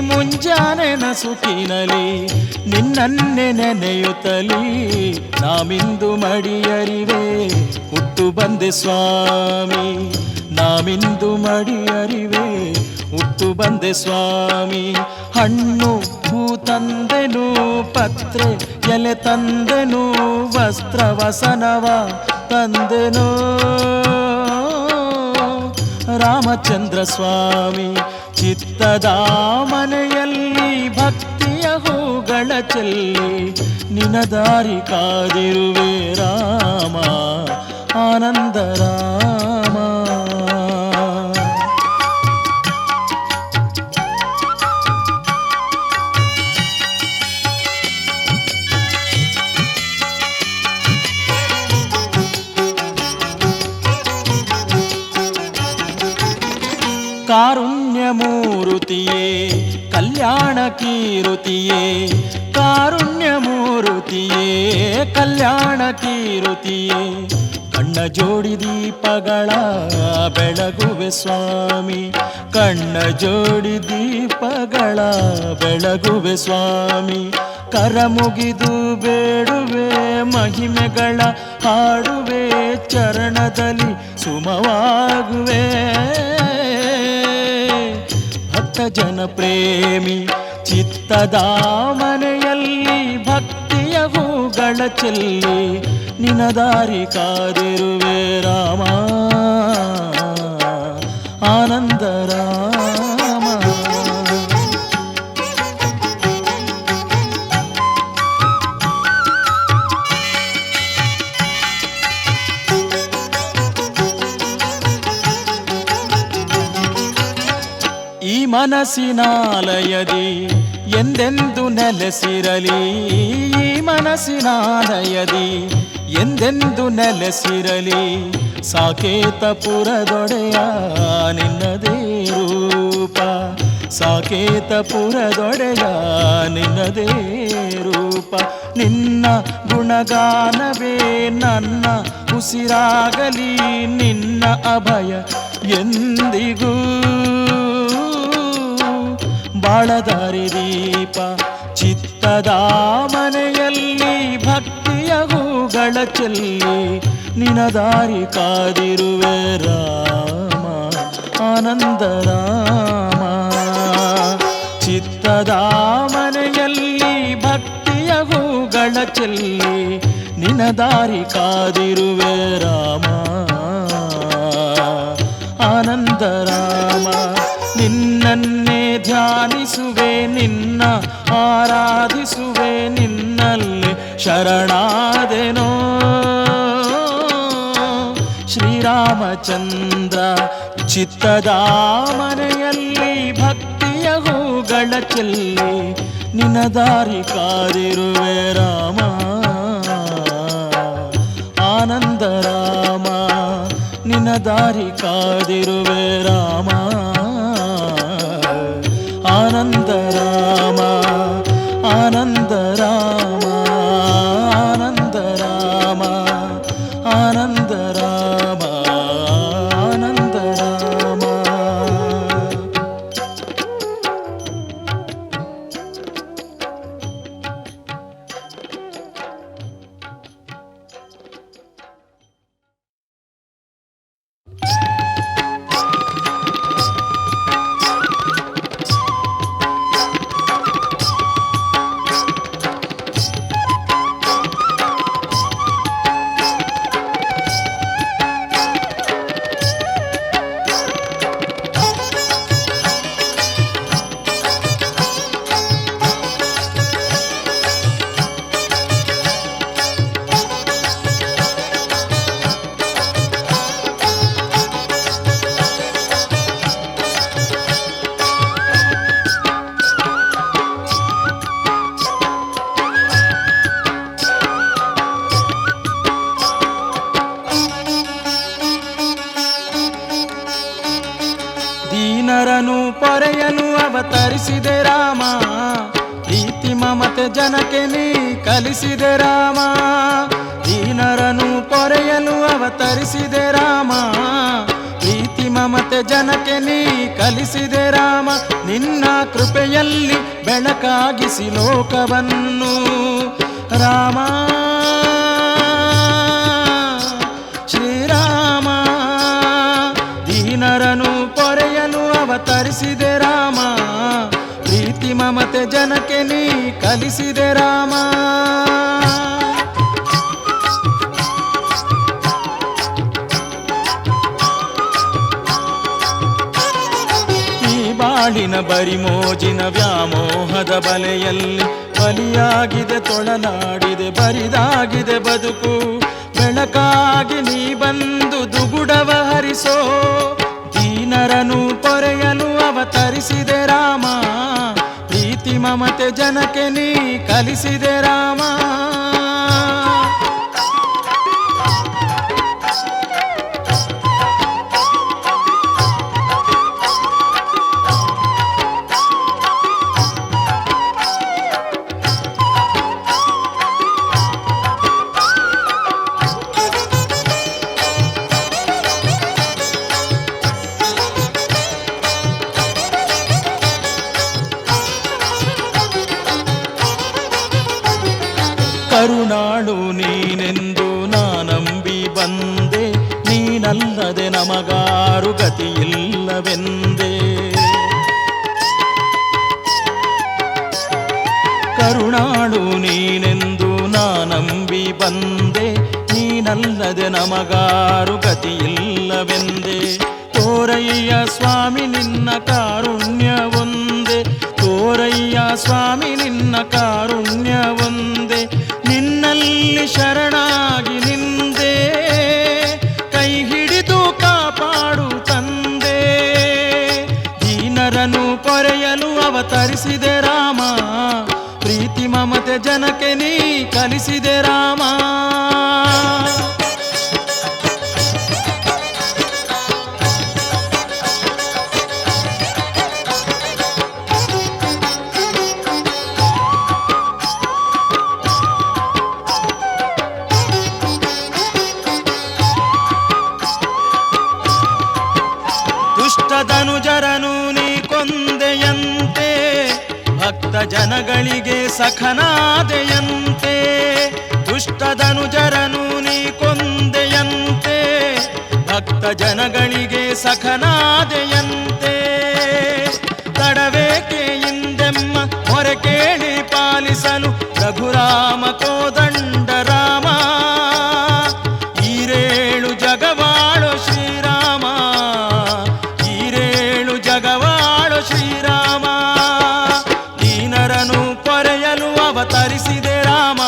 C: ಮುಂಜಾನೆ ನಸುಕಿನಲಿ ನಿನ್ನನ್ನೆ ನೆನೆಯುತ್ತಲಿ ನಾಮಿಂದು ಮಡಿಯರಿವೆ ಹುಟ್ಟು ಬಂದೆ ಸ್ವಾಮಿ ನಾಮಿಂದು ಮಡಿಯರಿವೆ ಹುಟ್ಟು ಬಂದೆ ಸ್ವಾಮಿ. ಹಣ್ಣು ಹೂ ತಂದೆನು ಪತ್ರೆ ಎಲೆ ತಂದೆನು ವಸ್ತ್ರ ವಸನವ ತಂದೆನೋ ರಾಮಚಂದ್ರ ಸ್ವಾಮಿ. ಚಿತ್ತದ ಮನೆಯಲ್ಲಿ ಭಕ್ತಿಯ ಹೂಗಳ ಚೆಲ್ಲಿ ನಿನ್ನ ದಾರಿ ಕಾದಿರುವೆ ರಾಮ ಆನಂದ ರಾಮ. ಕಾರುಣ್ಯ ಮೂರುತಿಯೇ ಕಲ್ಯಾಣ ಕೀರುತಿಯೇ ಕಾರುಣ್ಯ ಮೂರುತಿಯೇ ಕಲ್ಯಾಣ ಕೀರುತಿಯೇ ಕಣ್ಣ ಜೋಡಿ ದೀಪಗಳ ಬೆಳಗುವೆ ಸ್ವಾಮಿ, ಕಣ್ಣ ಜೋಡಿ ದೀಪಗಳ ಬೆಳಗುವೆ ಸ್ವಾಮಿ. ಕರ ಮುಗಿದು ಬೇಡುವೆ ಮಹಿಮೆಗಳ ಹಾಡುವೆ, ಚರಣದಲ್ಲಿ ಸುಮವಾಗುವೆ. ಭಕ್ತ ಜನ ಪ್ರೇಮಿ ಚಿತ್ತದ ಮನೆಯಲ್ಲಿ ಭಕ್ತಿಯ ಹೂಗಳ ಚೆಲ್ಲಿ ನಿನ ದಾರಿ ಕಾದಿರುವೆ ರಾಮ, ಆನಂದ ರಾಮ. ಈ ಮನಸ್ಸಿನಾಲಯದಿ ಎಂದೆಂದು ನೆಲೆಸಿರಲಿ, ಈ ಮನಸ್ಸಿನಾಲಯದಿ ಎಂದೆಂದು ನೆಲೆಸಿರಲಿ. ಸಾಕೇತಪುರದೊಡೆಯ ನಿನ್ನದೇ ರೂಪ, ಸಾಕೇತಪುರದೊಡೆಯ ನಿನ್ನದೇ ರೂಪ. ನಿನ್ನ ಗುಣಗಾನವೇ ನನ್ನ ಉಸಿರಾಗಲಿ, ನಿನ್ನ ಅಭಯ ಎಂದಿಗೂ ಬಾಳದಾರಿ ದೀಪ. ಚಿತ್ತದ ಮನೆಯಲ್ಲಿ ಭಕ್ತಿಯ ಹೂಗಳ ಚೆಲ್ಲಿ ನಿನ ದಾರಿ ಕಾದಿರುವೆ ರಾಮ, ಆನಂದ ರಾಮ. ಚಿತ್ತದ ಮನೆಯಲ್ಲಿ ಭಕ್ತಿಯ ಹೂಗಳ ಚೆಲ್ಲಿ ನಿನ ದಾರಿ ಕಾದಿರುವೆ ರಾಮ, ಆನಂದ ರಾಮ. ನಿನ್ನನ್ನೇ ಧ್ಯಾನಿಸುವೆ, ನಿನ್ನ ಆರಾಧಿಸುವೆ, ನಿನ್ನಲ್ಲಿ ಶರಣಾದೆನೋ ಶ್ರೀರಾಮಚಂದ್ರ. ಚಿತ್ತದ ಮನೆಯಲ್ಲಿ ಭಕ್ತಿಯ ಹೂಗಳ ಚೆಲ್ಲಿ ನಿನ್ನ ದಾರಿ ಕಾದಿರುವೆ ರಾಮ, ಆನಂದ ರಾಮ. ನಿನ್ನ ದಾರಿ ಕಾದಿರುವೆ ರಾಮ, ಆನಂದ ರಾಮ, ಆನಂದ ರಾಮ, ಆನಂದ ರಾಮ, ಆನಂದ ರಾಮ, ಆನಂದ ರಾಮ.
B: ದೀನರನು ಪೊರೆಯನು ಅವತರಿಸಿದೆ ರಾಮ, ಪ್ರೀತಿ ಮಮತೆ ಜನಕ್ಕೆ ನೀ ಕಲಿಸಿದೆ ರಾಮ. ದೀನರನು ಪೊರೆಯನು ಅವತರಿಸಿದೆ ರಾಮ, ಪ್ರೀತಿ ಮಮತೆ ಜನಕ್ಕೆ ನೀ ಕಲಿಸಿದೆ ರಾಮ. ನಿನ್ನ ಕೃಪೆಯಲ್ಲಿ ಬೆಳಕಾಗಿಸಿ ಲೋಕವನ್ನು ರಾಮ, ಶ್ರೀರಾಮ. ದೀನರನು ಪೊರೆಯನು ಅವತರಿಸಿದೆ ರಾಮ, ಪ್ರೀತಿ ಮಮತೆ ಜನಕ್ಕೆ ನೀ ಕಲಿಸಿದೆ ರಾಮ. ಈ ಬಾಳಿನ ಬರಿಮೋಜಿನ ವ್ಯಾಮೋಹದ ಬಲೆಯಲ್ಲಿ ಬಲಿಯಾಗಿದೆ ತೊಳಲಾಡಿದೆ, ಬರಿದಾಗಿದೆ ಬದುಕು. ಬೆಳಕಾಗಿ ನೀ ಬಂದು ದುಗುಡವ ಹರಿಸೋ, ದೀನರನು ಪೊರೆಯಲು ಅವತರಿಸಿದೆ ರಾಮ, ಪ್ರೀತಿ ಮಮತೆ ಜನಕ್ಕೆ ನೀ ಕಲಿಸಿದೆ ರಾಮ.
C: ಕರುಣಾಳು ನೀನೆಂದು ನಾನಂಬಿ ಬಂದೆ, ನೀನಲ್ಲದೆ ನಮಗಾರು ಗತಿಯಿಲ್ಲವೆಂದೆ. ಕರುಣಾಳು ನೀನೆಂದು ನಾನಂಬಿ ಬಂದೆ, ನೀನಲ್ಲದೆ ನಮಗಾರು ಗತಿಯಿಲ್ಲವೆಂದೆ. ತೋರಯ್ಯ ಸ್ವಾಮಿ ನಿನ್ನ ಕಾರುಣ್ಯವೊಂದೆ, ತೋರಯ್ಯ ಸ್ವಾಮಿ ನಿನ್ನ ಕಾರುಣ್ಯವೊಂದೆ. ನಿನ್ನಲ್ಲಿ ಶರಣಾಗಿ ನಿಂದೆ, ಕೈ ಹಿಡಿದು ಕಾಪಾಡು ತಂದೆ. ದೀನರನ್ನು ಕೊರೆಯಲು ಅವತರಿಸಿದೆ ರಾಮ, ಪ್ರೀತಿ ಮಮತೆ ಜನಕ್ಕೆ ನೀ ಕಲಿಸಿದೆ ರಾಮ. ದುಷ್ಟಧನುಜರನು ನೀ ಕೊಂದೆಯಂತೆ, ಭಕ್ತ ಜನಗಳಿಗೆ ಸಖನಾದೆಯಂತೆ. ದುಷ್ಟಧನುಜರನು ನೀ ಕೊಂದೆಯಂತೆ, ಭಕ್ತ ಜನಗಳಿಗೆ ಸಖನಾದೆಯಂತೆ. ತಡವೇಕೆ ಇಂದೆಮ್ಮ ಹೊರೆ ಕೇಳಿ ಪಾಲಿಸಲು ರಘುರಾಮ ಕೋದಂಡ ರಾಮ. ಈರೇಳು ಜಗವಾಳೋ ಶ್ರೀರಾಮ, ಈರೇಳು ಜಗವಾಳೋ ಶ್ರೀರಾಮ. ದೀನರನು ಕೊರೆಯಲು ಅವತರಿಸಿದೆ ರಾಮ,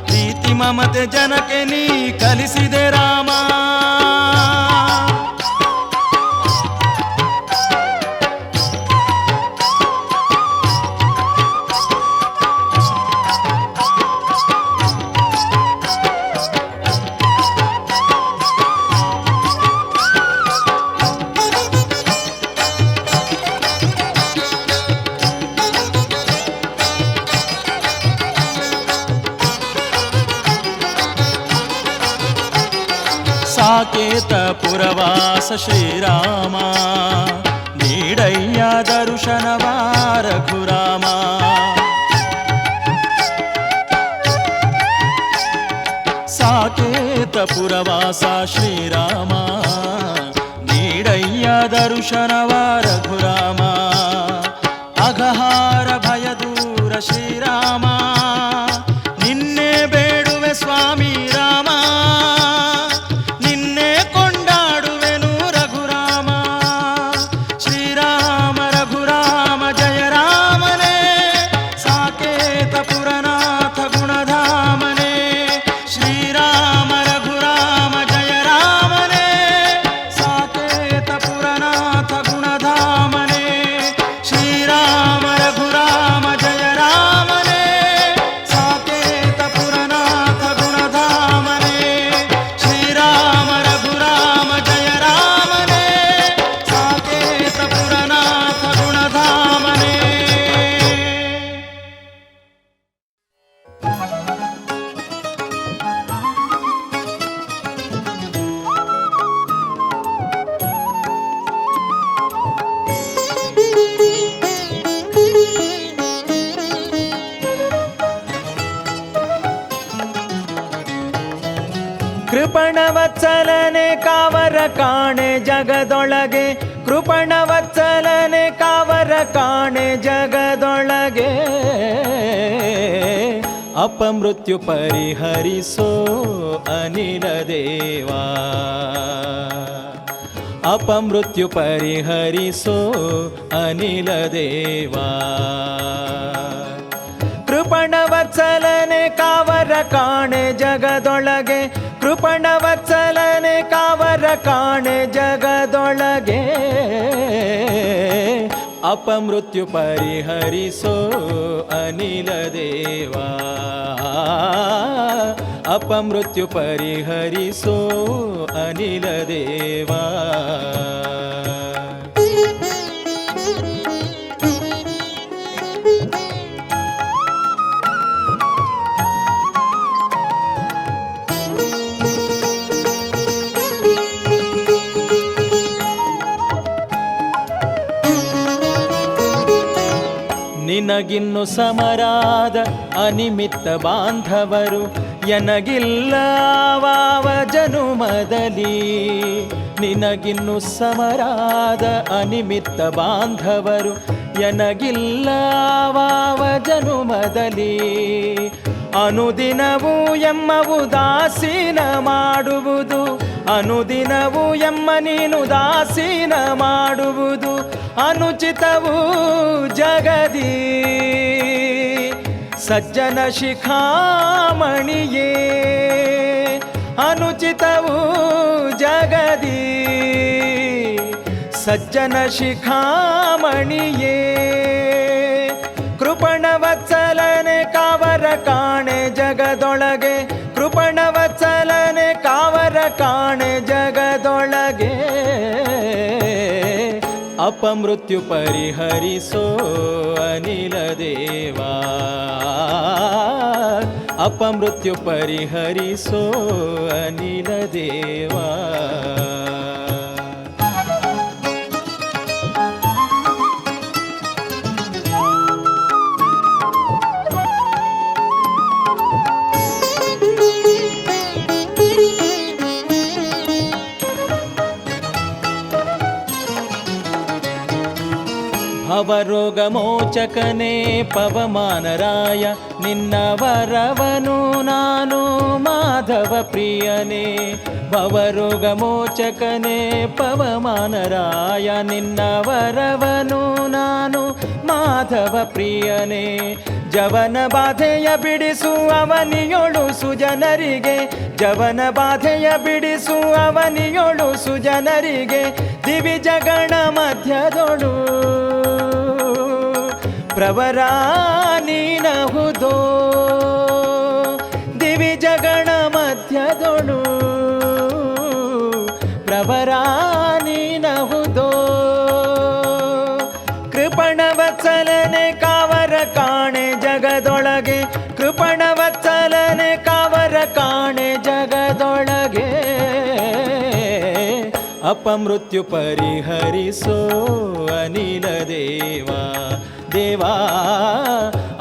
C: ಪ್ರೀತಿ ಮಮತೆ ಜನಕ್ಕೆ ನೀ ಕಲಿಸಿದೆ ರಾಮ. ಸಾಕೇತ ಪುರವಾಸ ಶ್ರೀರಾಮ, ನೀಡಯ್ಯ ದರ್ಶನವ ರಘುರಾಮ. ಸಾಕೇತ ಪುರವಾಸ ಶ್ರೀರಾಮ, ನೀಡಯ್ಯ ದರ್ಶನವ ರಘುರಾಮ. ಅಗಹಾರ ಭಯ ದೂರ ಶ್ರೀರಾಮ, ನಿನ್ನೆ ಬೇಡುವೆ ಸ್ವಾಮಿ ರಾಮ.
A: ಕೃಪಣವತ್ಸಲನೆ ಕಾವರ ಕಾಣೆ ಜಗದೊಳಗೆ, ಕೃಪಣವತ್ಸಲನೆ ಕಾವರ ಕಾಣೆ ಜಗದೊಳಗೆ. ಅಪಮೃತ್ಯು ಪರಿಹರಿಸೋ ಅನಿಲ ದೇವಾ, ಅಪಮೃತ್ಯು ಪರಿಹರಿಸೋ ಅನಿಲ ದೇವಾ. ಕೃಪಣವತ್ಸಲನೆ ಕಾವರ ಕಾಣೆ ಜಗದೊಳಗೆ, ಕೃಪಣವತ್ಸಲನೆ ಕಾವರ ಕಾಣೆ ಜಗದೊಳಗೆ. ಅಪಮೃತ್ಯು ಪರಿಹರಿಸೋ ಅನಿಲ ದೇವಾ, ಅಪಮೃತ್ಯು ಪರಿಹರಿಸೋ ಅನಿಲ ದೇವಾ. ನಿನ್ನ
C: ನಿನಗಿನ್ನು ಸಮರಾದ ಅನಿಮಿತ್ತ ಬಾಂಧವರು ಎನಗಿಲ್ಲ ವಾವ ಜನುಮದಲ್ಲಿ. ನಿನಗಿನ್ನು ಸಮರಾದ ಅನಿಮಿತ್ತ ಬಾಂಧವರು ಎನಗಿಲ್ಲ ವಾವ ಜನುಮದಲ್ಲಿ. ಅನುದಿನವೂ ಎಮ್ಮ ಉದಾಸೀನ ಮಾಡುವುದು, ಅನುದಿನವೂ ಎಮ್ಮ ನೀನು ದಾಸೀನ ಮಾಡುವುದು ಅನುಚಿತವೂ ಜಗದಿ. ಸಜ್ಜನ ಶಿಖಾಮಣಿಯೇ ಅನುಚಿತವೂ ಜಗದಿ. ಸಜ್ಜನ ಶಿಖಾಮಣಿಯೇ ಕೃಪಣವತ್ಸಲನೆ ಕಾವರ ಕಾಣೆ ಜಗದೊಳಗೆ. ಕೃಪಣವತ್ಸಲನೆ ಕಾವರ ಕಾಣೆ ಜಗದೊಳಗೆ. ಅಪಮೃತ್ಯು ಪರಿಹರಿಸೋ ಅನಿಲ ದೇವಾ. ಅಪಮೃತ್ಯು ಪರಿಹರಿಸೋ ಅನಿಲ ದೇವಾ. ಭವರೋಗ ಮೋಚಕನೇ ಪವಮಾನರಾಯ. ನಿನ್ನ ವರವನು ನಾನು ಮಾಧವ ಪ್ರಿಯನೇ. ಭವರೋಗ ಮೋಚಕನೇ ಪವಮಾನರಾಯ. ನಿನ್ನ ವರವನು ನಾನು ಮಾಧವ ಪ್ರಿಯನೇ. ಜವನ ಬಾಧೆಯ ಬಿಡಿಸು ಅವನಿಯೊಳು ಸುಜನರಿಗೆ. ಜವನ ಬಾಧೆಯ ಬಿಡಿಸು ಅವನಿಯೊಳು ಸುಜನರಿಗೆ. ದಿವಿಜಗಣ ಮಧ್ಯದೊಳು ಪ್ರವರ ನೀನಹುದೋ. ದಿವಿಜಗಣ ಮಧ್ಯದೊಳು ಪ್ರವರ ನೀನಹುದೋ. ಕೃಪಣವತ್ಸಲನೆ ಕಾವರ ಕಾಣೆ ಜಗದೊಳಗೆ. ಕೃಪಣವತ್ಸಲನೆ ಕಾವರ ಕಾಣೆ ಜಗದೊಳಗೆ. ಅಪಮೃತ್ಯು ಪರಿಹರಿಸೋ ಅನಿಲ ದೇವಾ. ದೇವಾ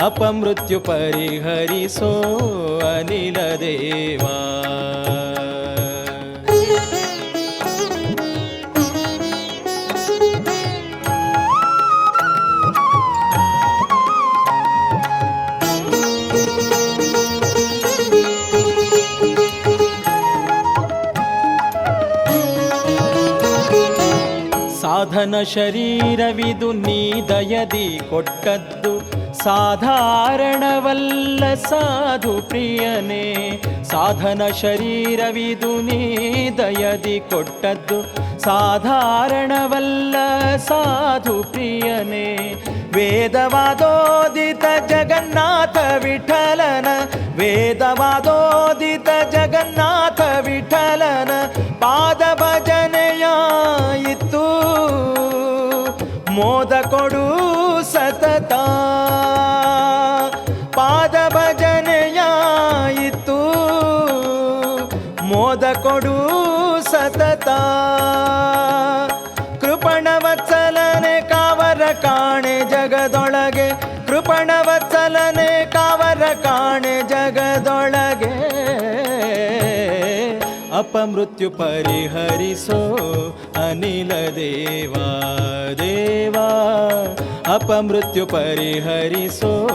C: ಅಪಮೃತ್ಯು ಪರಿಹರಿಸೋ ಅನಿಲ ದೇವಾ. ಸಾಧನ ಶರೀರವಿದು ನೀ ದಯದಿ ಕೊಟ್ಟದ್ದು. ಸಾಧಾರಣವಲ್ಲ ಸಾಧು ಪ್ರಿಯನೇ. ಸಾಧನ ಶರೀರವಿದು ನೀ ದಯದಿ ಕೊಟ್ಟದ್ದು. ಸಾಧಾರಣವಲ್ಲ ಸಾಧು ಪ್ರಿಯನೇ. ವೇದವಾದೋದಿತ ಜಗನ್ನಾಥ ವಿಠಲನ. ವೇದವಾದೋದಿತ ಜಗನ್ನಾಥ ವಿಠಲನ ಪಾದ ಭಜನೆಯ ಇತ್ತು ಮೋದ ಕೊಡು ಸತತ. ಪಾದ ಭಜನೆಯ ಇತ್ತು ಮೋದ ಕೊಡು ಸತತ. ಕೃಪಣವತ್ಸಲನೆ ಕಾವರ ಕಾಣೆ ಜಗದೊಳಗೆ. ಕೃಪಣವತ್ಸಲನೆ ಕಾವರ ಕಾಣೆ ಜಗದೊಳಗೆ. ಅಪಮೃತ್ಯು ಪರಿಹರಿಸೋ ಅನಿಲ ದೇವಾ. ದೇವಾ ಅಪಮೃತ್ಯು ಪರಿಹರಿಸೋ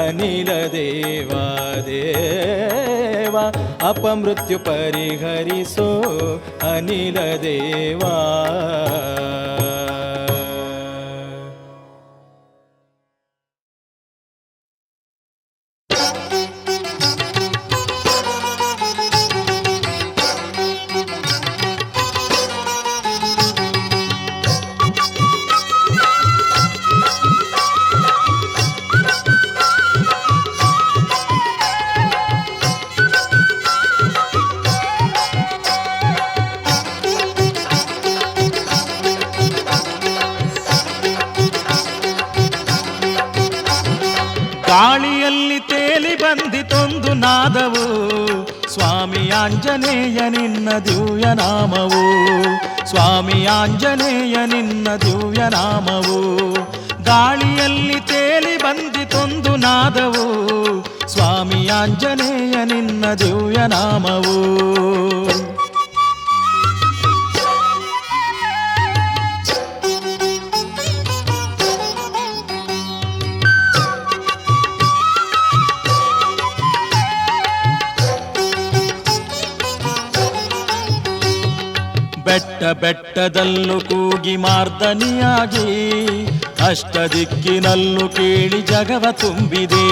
C: ಅನಿಲ ದೇವಾ. ದೇವಾ ಅಪಮೃತ್ಯು ಪರಿಹರಿಸೋ ಅನಿಲ ದೇವಾ.
B: ಗಾಳಿಯಲ್ಲಿ ತೇಲಿ ಬಂದಿತೊಂದು ನಾದವು. ಸ್ವಾಮಿ ಆಂಜನೇಯ ನಿನ್ನ ದಿವ್ಯ ನಾಮವು. ಸ್ವಾಮಿ ಆಂಜನೇಯ ನಿನ್ನ ದಿವ್ಯ ನಾಮವು. ಗಾಳಿಯಲ್ಲಿ ತೇಲಿ ತೇಲಿ ಬಂದಿತೊಂದು ನಾದವು, ಸ್ವಾಮಿ ಆಂಜನೇಯ ನಿನ್ನ ದಿವ್ಯ ನಾಮವು. ಬೆಟ್ಟ ಬೆಟ್ಟದಲ್ಲೂ ಕೂಗಿ ಮಾರ್ದನಿಯಾಗಿ, ಅಷ್ಟ ದಿಕ್ಕಿನಲ್ಲೂ ಕೇಳಿ ಜಗವ ತುಂಬಿದೆ.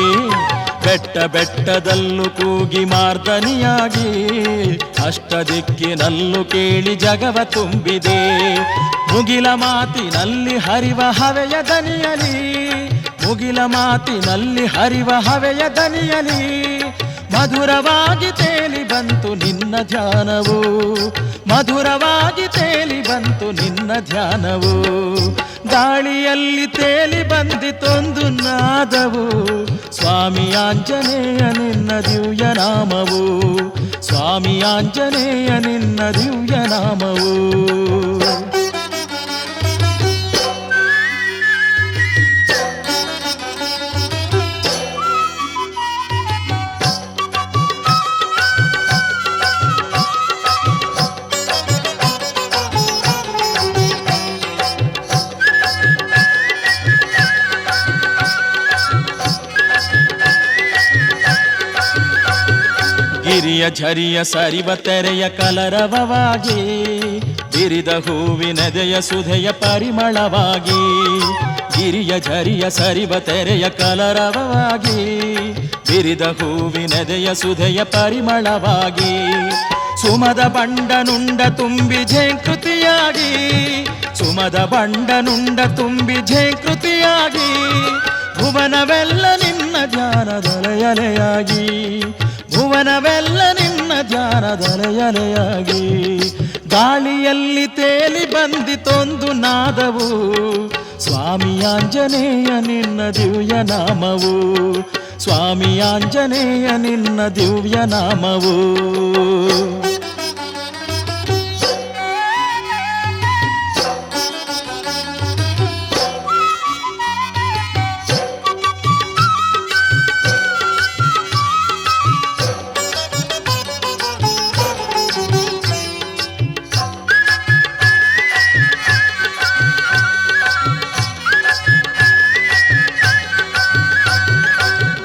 B: ಬೆಟ್ಟ ಬೆಟ್ಟದಲ್ಲೂ ಕೂಗಿ ಮಾರ್ದನಿಯಾಗಿ, ಅಷ್ಟ ದಿಕ್ಕಿನಲ್ಲೂ ಕೇಳಿ ಜಗವ ತುಂಬಿದೆ. ಮುಗಿಲ ಮಾತಿನಲ್ಲಿ ಹರಿವ ಹವೆಯ ದನಿಯಲಿ, ಮುಗಿಲ ಮಾತಿನಲ್ಲಿ ಹರಿವ ಹವೆಯ ದನಿಯಲಿ, ಮಧುರವಾಗಿ ತೇಲಿ ಬಂತು ನಿನ್ನ ಧ್ಯಾನವು, ಮಧುರವಾಗಿ ತೇಲಿ ಬಂತು ನಿನ್ನ ಧ್ಯಾನವು. ಗಾಳಿಯಲ್ಲಿ ತೇಲಿ ಬಂದಿತೊಂದು ನಾದವು, ಸ್ವಾಮಿ ಆಂಜನೇಯ ನಿನ್ನ ದಿವ್ಯ ನಾಮವು, ಸ್ವಾಮಿ ಆಂಜನೇಯ ನಿನ್ನ ದಿವ್ಯ ನಾಮವು. ಗಿರಿಯ ಝರಿಯ ಸರಿವ ತೆರೆಯ ಕಲರವವಾಗಿ, ಬಿರಿದ ಹೂವಿನದೆಯ ಸುಧೆಯ ಪರಿಮಳವಾಗಿ. ಗಿರಿಯ ಝರಿಯ ಸರಿವ ತೆರೆಯ ಕಲರವವಾಗಿ, ಬಿರಿದ ಹೂವಿನದೆಯ ಸುಧೆಯ ಪರಿಮಳವಾಗಿ. ಸುಮದ ಬಂಡನುಂಡ ತುಂಬಿ ಝೇಂಕೃತಿಯಾಗಿ, ಸುಮದ ಬಂಡನುಂಡ ತುಂಬಿ ಝೇಂಕೃತಿಯಾಗಿ, ಭುವನವೆಲ್ಲ ನಿನ್ನ ಧ್ಯಾನದಲೆಯಲೆಯಾಗಿ, ಭುವನವೆಲ್ಲ ನಿನ್ನ ಧ್ಯಾನದಲೆಯಲೆಯಾಗಿ. ಗಾಳಿಯಲ್ಲಿ ತೇಲಿ ಬಂದಿತೊಂದು ನಾದವು, ಸ್ವಾಮಿ ಆಂಜನೇಯ ನಿನ್ನ ದಿವ್ಯ ನಾಮವು, ಸ್ವಾಮಿ ಆಂಜನೇಯ ನಿನ್ನ ದಿವ್ಯ ನಾಮವು.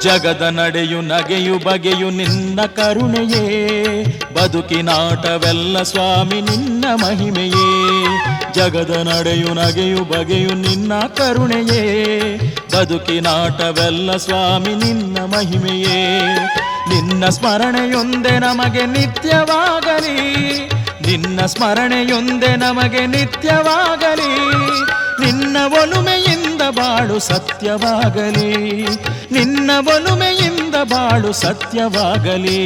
B: ಜಗದ ನಡೆಯು ನಗೆಯು ಬಗೆಯು ನಿನ್ನ ಕರುಣೆಯೇ, ಬದುಕಿನಾಟವೆಲ್ಲ ಸ್ವಾಮಿ ನಿನ್ನ ಮಹಿಮೆಯೇ. ಜಗದ ನಡೆಯು ನಗೆಯು ಬಗೆಯು ನಿನ್ನ ಕರುಣೆಯೇ, ಬದುಕಿನಾಟವೆಲ್ಲ ಸ್ವಾಮಿ ನಿನ್ನ ಮಹಿಮೆಯೇ. ನಿನ್ನ ಸ್ಮರಣೆಯೊಂದೆ ನಮಗೆ ನಿತ್ಯವಾಗಲಿ, ನಿನ್ನ ಸ್ಮರಣೆಯೊಂದೆ ನಮಗೆ ನಿತ್ಯವಾಗಲಿ. ನಿನ್ನ ಒಲುಮೆಯಿಂದ ಬಾಳು ಸತ್ಯವಾಗಲಿ, ನಿನ್ನ ಒಲುಮೆಯಿಂದ ಬಾಳು ಸತ್ಯವಾಗಲಿ.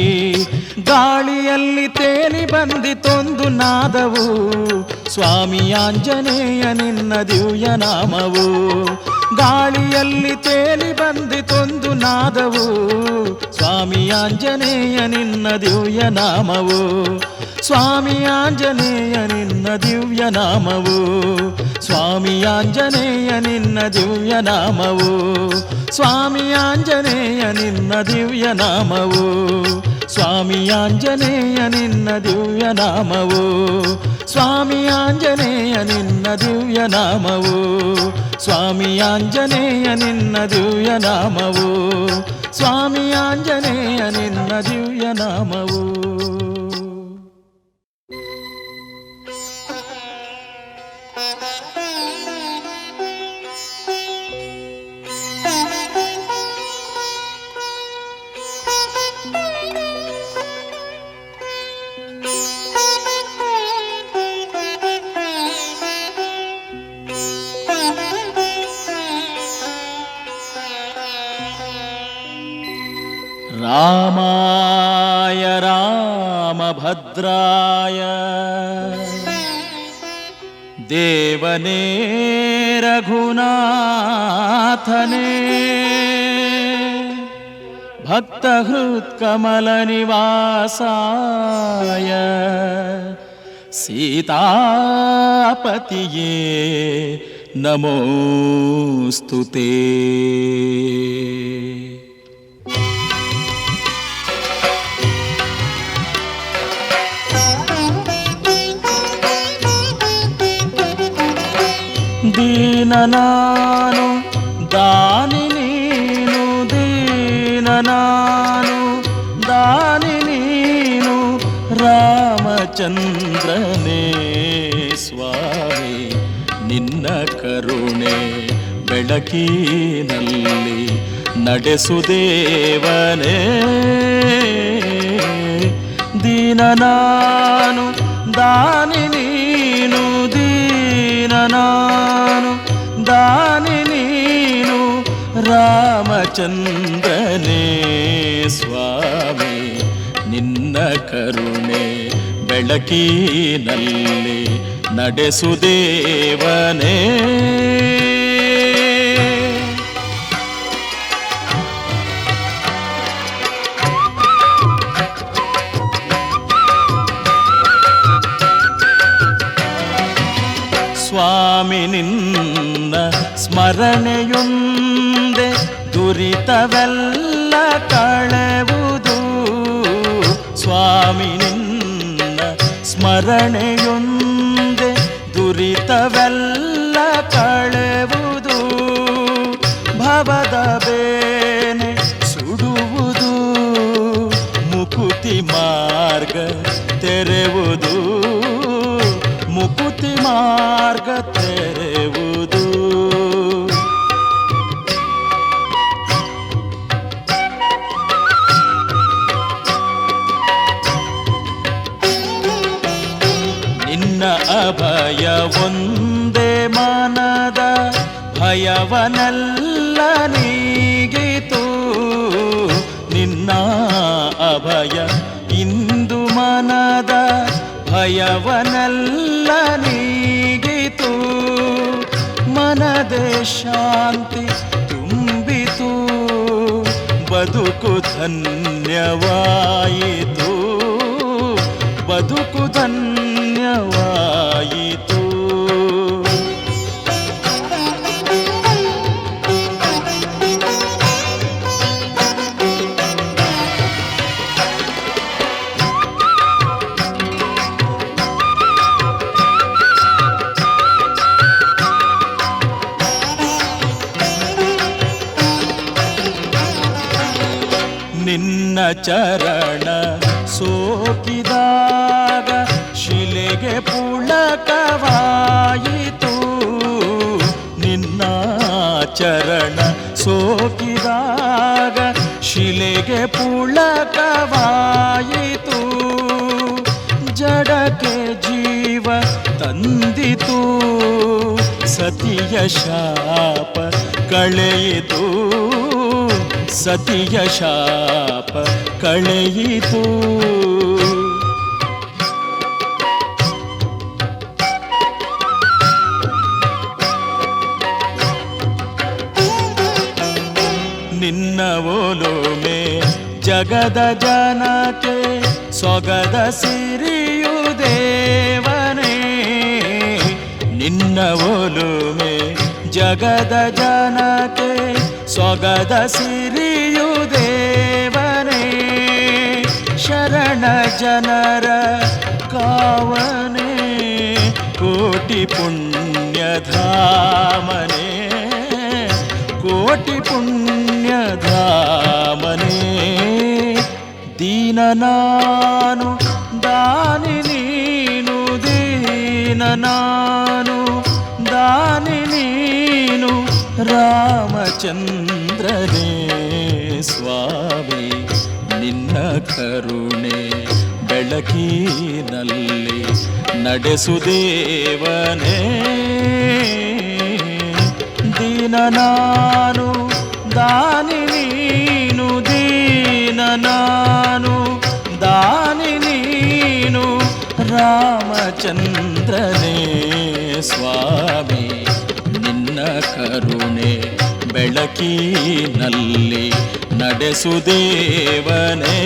B: ಗಾಳಿಯಲ್ಲಿ ತೇಲಿ ಬಂದಿತೊಂದು ನಾದವು, ಸ್ವಾಮಿ ಆಂಜನೇಯ ನಿನ್ನ ದಿವ್ಯ ನಾಮವು. ಗಾಳಿಯಲ್ಲಿ ತೇಲಿ ಬಂದಿತೊಂದು ನಾದವು, ಸ್ವಾಮಿ ಆಂಜನೇಯ ನಿನ್ನ ದಿವ್ಯ ನಾಮವು, ಸ್ವಾಮಿ ಆಂಜನೇಯ ನಿನ್ನ ದಿವ್ಯ ನಾಮವು, ಸ್ವಾಮಿ ಆಂಜನೇಯ ನಿನ್ನ ದಿವ್ಯ ನಾಮವು, ಸ್ವಾಮಿ ಆಂಜನೇಯ ನಿನ್ನ ದಿವ್ಯ ನಾಮವು, ಸ್ವಾಮಿ ಆಂಜನೇಯ ನಿನ್ನ ದಿವ್ಯ ನಾಮವು, ಸ್ವಾಮಿ ಆಂಜನೇಯ ನಿನ್ನ ದಿವ್ಯ ನಾಮವು, ಸ್ವಾಮಿ ಆಂಜನೇಯ ನಿನ್ನ ದಿವ್ಯ ನಾಮವು, ಸ್ವಾಮಿ ಆಂಜನೇಯ ನಿನ್ನ ದಿವ್ಯ ನಾಮವು. ರಾಮಾಯ ರಾಮಭದ್ರಾಯ ದೇವನೇ ರಘುನಾಥನೇ ಭಕ್ತಹೃತ್ಕಮಲನಿವಾಸಾಯ ಸೀತಾಪತಿಯೇ ನಮೋಸ್ತುತೇ. ದೀನ ನಾನು ದಾನಿ ನೀನು, ದೀನ ನಾನು ದಾನಿ ನೀನು, ರಾಮಚಂದ್ರನೇ ಸ್ವಾಮಿ ನಿನ್ನ ಕರುಣೆ ಬೆಳಕಿನಲ್ಲಿ ನಡೆಸುದೇವನೇ. ದೀನ ನಾನು ದಾನಿ ನೀನು, ದೀನ ನಾನು ದಾನಿ ನೀನು, ರಾಮಚಂದ್ರನೇ ಸ್ವಾಮಿ ನಿನ್ನ ಕರುಣೆ ಬೆಳಕಿನಲ್ಲಿ ನಡೆಸುದೇವನೇ. ಸ್ವಾಮಿ ನಿನ್ನ ಸ್ಮರಣೆಯೊಂದೆ ದುರಿತವೆಲ್ಲ ಕಳೆವುದು. ಸ್ವಾಮಿ ನಿನ್ನ ಸ್ಮರಣೆಯೊಂದೆ ದುರಿತವೆಲ್ಲ ಕಳೆವುದು. ಭವದ ಬೇನೆ ಸುಡುವುದು, ಮುಕುತಿ ಮಾರ್ಗ ತೆರೆವುದು, ಮುಕುತಿ ಮಾರ್ಗ ತೆರೆವುದು. ನಿನ್ನ ಅಭಯ ಒಂದೇ ಮನದ ಭಯವನೆಲ್ಲ ನೀಗಿತು. ನಿನ್ನ ಅಭಯ ಇಂದು ಮನದ ಭಯವನೆಲ್ಲ ನೀಗಿತು. ಮನದೇ ಶಾಂತಿ ತುಂಬಿತು, ಬದುಕು ಧನ್ಯವಾಯಿತು, ಬದುಕು ಧನ್ಯವಾಯಿತು. ನಿನ್ನ ಚರಣ ಸೋಕಿದಾಗ ಶಿಲೆಗೆ ಪುಳಕವಾಯಿತು. ನಿನ್ನ ಚರಣ ಸೋಕಿದಾಗ ಶಿಲೆಗೆ ಪುಳಕವಾಯಿತು. ಜಡಕ್ಕೆ ಜೀವ ತಂದಿತು, ಸತಿಯ ಶಾಪ ಕಳೆಯಿತು, ಸತಿಯ ಶಾಪ ಕಳೆಯಿತು. ನಿನ್ನ ಒಲುಮೆ ಜಗದ ಜನಕ್ಕೆ ಸೊಗದ ಸಿರಿಯು ದೇವನೇ. ನಿನ್ನ ಒಲುಮೆ ಜಗದ ಜನಕ್ಕೆ ಸೊಗದ ಸಿರಿಯು ದೇವನೇ. ಶರಣ ಜನರ ಕಾವನೇ, ಕೋಟಿ ಪುಣ್ಯಧಾಮನೇ, ಕೋಟಿ ಪುಣ್ಯಧಾಮನೇ. ದೀನ ನಾನು ದಾನಿ ನೀನು, ದೀನ ನಾನು ದಾನಿ ನೀನು, ರಾಮಚಂದ್ರನೇ ಸ್ವಾಮಿ ನಿನ್ನ ಕರುಣೆ ಬೆಳಕಿನಲ್ಲಿ ನಡೆಸುದೇವನೇ. ದೀನ ನಾನು ದಾನಿ ನೀನು, ದೀನ ನಾನು ದಾನಿ ನೀನು, ರಾಮಚಂದ್ರನೇ ಸ್ವಾಮಿ ನಿನ್ನ ಕರುಣೆ ಬೆಳಕಿನಲ್ಲಿ ನಡೆಸುದೇವನೇ.